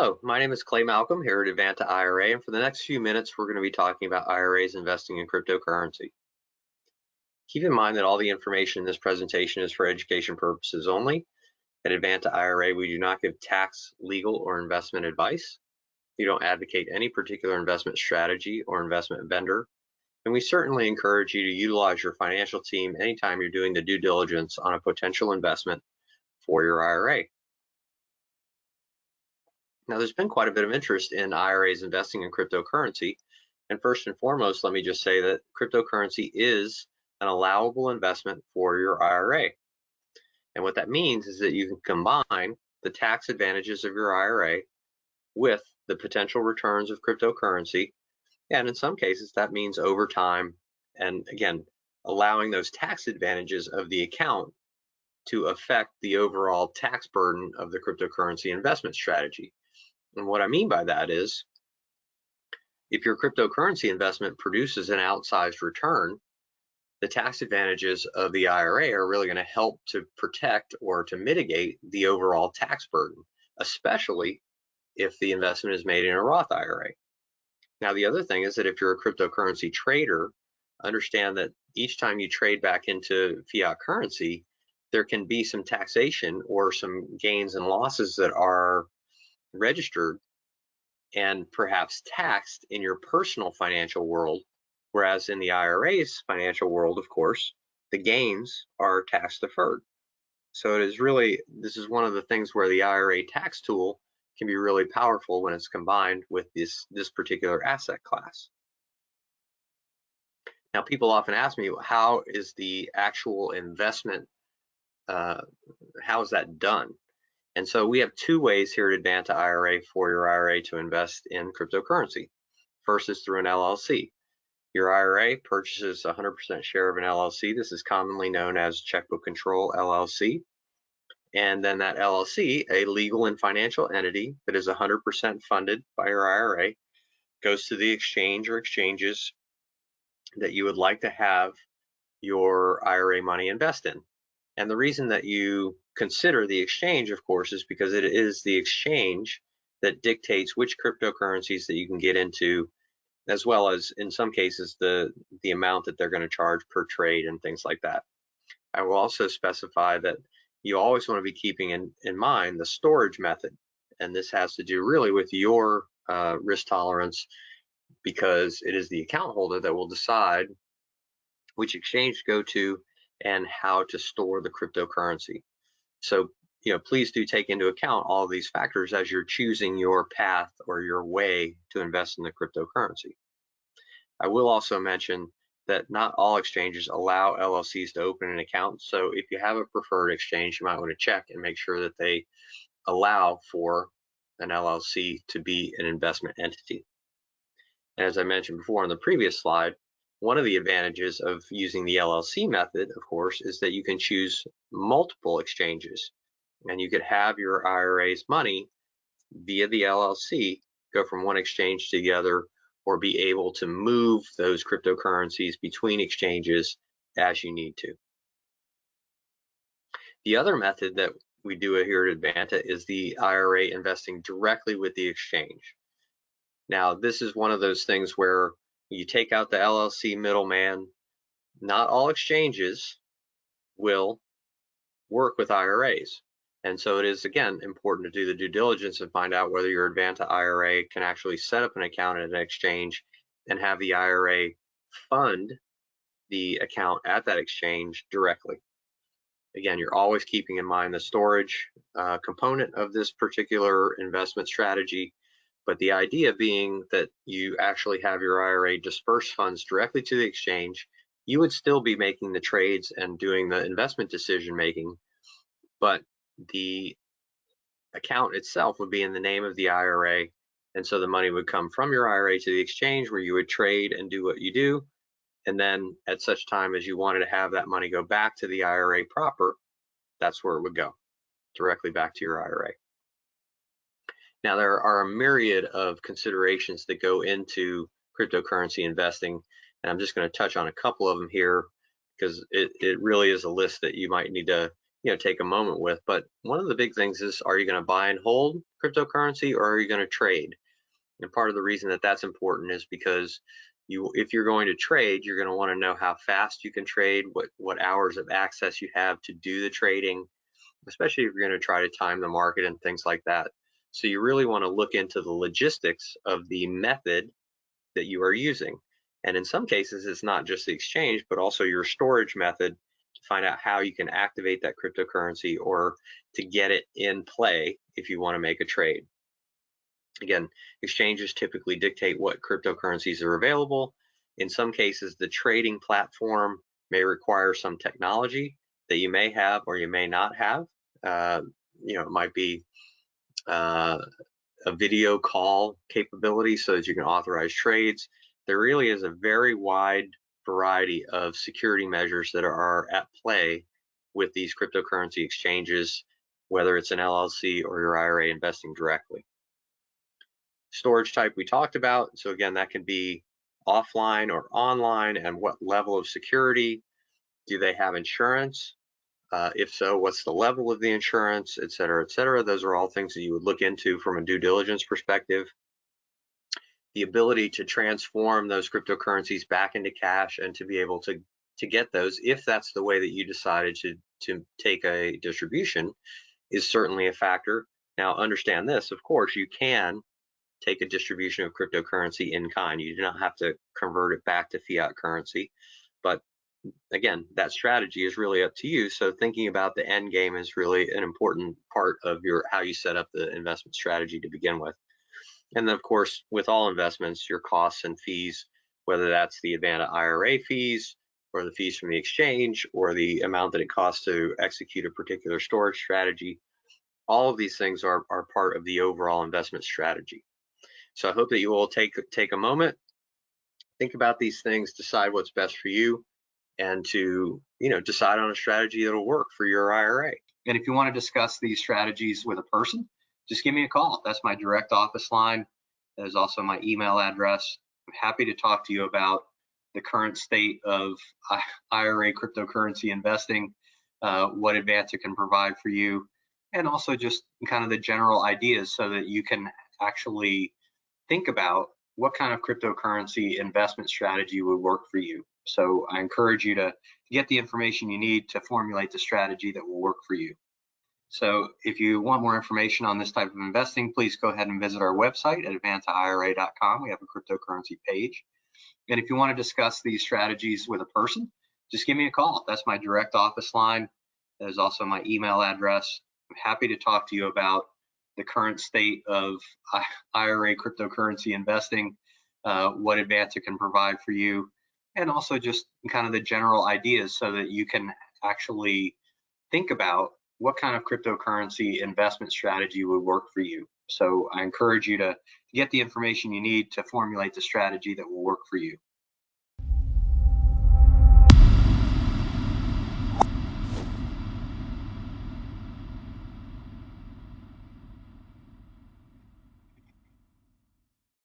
Hello, my name is Clay Malcolm here at Advanta IRA, and for the next few minutes, we're going to be talking about IRAs investing in cryptocurrency. Keep in mind that all the information in this presentation is for education purposes only. At Advanta IRA, we do not give tax, legal, or investment advice. We don't advocate any particular investment strategy or investment vendor, and we certainly encourage you to utilize your financial team anytime you're doing the due diligence on a potential investment for your IRA. Now, there's been quite a bit of interest in IRAs investing in cryptocurrency. And first and foremost, let me just say that cryptocurrency is an allowable investment for your IRA. And what that means is that you can combine the tax advantages of your IRA with the potential returns of cryptocurrency. And in some cases, that means over time, and again, allowing those tax advantages of the account to affect the overall tax burden of the cryptocurrency investment strategy. And what I mean by that is, if your cryptocurrency investment produces an outsized return, the tax advantages of the IRA are really going to help to protect or to mitigate the overall tax burden, especially if the investment is made in a Roth IRA. Now, the other thing is that if you're a cryptocurrency trader, understand that each time you trade back into fiat currency, there can be some taxation or some gains and losses that are registered and perhaps taxed in your personal financial world, whereas in the IRA's financial world, of course, the gains are tax deferred. So this is one of the things where the IRA tax tool can be really powerful when it's combined with this particular asset class. Now, people often ask me, how is the actual investment, how is that done? And so we have two ways here at Advanta IRA for your IRA to invest in cryptocurrency. First is through an LLC. Your IRA purchases 100% share of an LLC. This is commonly known as Checkbook Control LLC. And then that LLC, a legal and financial entity that is 100% funded by your IRA, goes to the exchange or exchanges that you would like to have your IRA money invest in. And the reason that you consider the exchange, of course, is because it is the exchange that dictates which cryptocurrencies that you can get into, as well as in some cases the amount that they're going to charge per trade and things like that. I will also specify that you always want to be keeping in mind the storage method, and this has to do really with your risk tolerance, because it is the account holder that will decide which exchange to go to and how to store the cryptocurrency. So, please do take into account all of these factors as you're choosing your path or your way to invest in the cryptocurrency. I will also mention that not all exchanges allow LLCs to open an account. So if you have a preferred exchange, you might want to check and make sure that they allow for an LLC to be an investment entity. And as I mentioned before on the previous slide, one of the advantages of using the LLC method, of course, is that you can choose multiple exchanges, and you could have your IRA's money via the LLC go from one exchange to the other, or be able to move those cryptocurrencies between exchanges as you need to. The other method that we do here at Advanta is the IRA investing directly with the exchange. Now, this is one of those things where you take out the LLC middleman. Not all exchanges will work with IRAs. And so it is, again, important to do the due diligence and find out whether your Advanta IRA can actually set up an account at an exchange and have the IRA fund the account at that exchange directly. Again, you're always keeping in mind the storage component of this particular investment strategy, but the idea being that you actually have your IRA disperse funds directly to the exchange. You would still be making the trades and doing the investment decision making, but the account itself would be in the name of the IRA. And so the money would come from your IRA to the exchange where you would trade and do what you do. And then at such time as you wanted to have that money go back to the IRA proper, that's where it would go, directly back to your IRA. Now, there are a myriad of considerations that go into cryptocurrency investing, and I'm just going to touch on a couple of them here because it really is a list that you might need to take a moment with. But one of the big things is, are you going to buy and hold cryptocurrency, or are you going to trade? And part of the reason that that's important is because if you're going to trade, you're going to want to know how fast you can trade, what hours of access you have to do the trading, especially if you're going to try to time the market and things like that. So you really want to look into the logistics of the method that you are using. And in some cases, it's not just the exchange, but also your storage method to find out how you can activate that cryptocurrency or to get it in play if you want to make a trade. Again, exchanges typically dictate what cryptocurrencies are available. In some cases, the trading platform may require some technology that you may have or you may not have. It might be a video call capability so that you can authorize trades. There really is a very wide variety of security measures that are at play with these cryptocurrency exchanges, whether it's an LLC or your IRA investing directly. Storage type we talked about. So again, that can be offline or online, and what level of security. Do they have insurance? If so, what's the level of the insurance, et cetera, et cetera. Those are all things that you would look into from a due diligence perspective. The ability to transform those cryptocurrencies back into cash and to be able to get those, if that's the way that you decided to take a distribution, is certainly a factor. Now, understand this, of course, you can take a distribution of cryptocurrency in kind. You do not have to convert it back to fiat currency. But again, that strategy is really up to you. So thinking about the end game is really an important part of how you set up the investment strategy to begin with. And then, of course, with all investments, your costs and fees, whether that's the Advanta IRA fees or the fees from the exchange or the amount that it costs to execute a particular storage strategy, all of these things are part of the overall investment strategy. So I hope that you will take a moment, think about these things, decide what's best for you, and to decide on a strategy that'll work for your IRA. And if you want to discuss these strategies with a person, just give me a call. That's my direct office line. That is also my email address. I'm happy to talk to you about the current state of IRA cryptocurrency investing, what Advanta can provide for you, and also just kind of the general ideas so that you can actually think about what kind of cryptocurrency investment strategy would work for you. So I encourage you to get the information you need to formulate the strategy that will work for you. So if you want more information on this type of investing, please go ahead and visit our website at advantaira.com. We have a cryptocurrency page. And if you want to discuss these strategies with a person, just give me a call. That's my direct office line. That is also my email address. I'm happy to talk to you about the current state of IRA cryptocurrency investing, what Advanta can provide for you, and also just kind of the general ideas so that you can actually think about what kind of cryptocurrency investment strategy would work for you. So I encourage you to get the information you need to formulate the strategy that will work for you.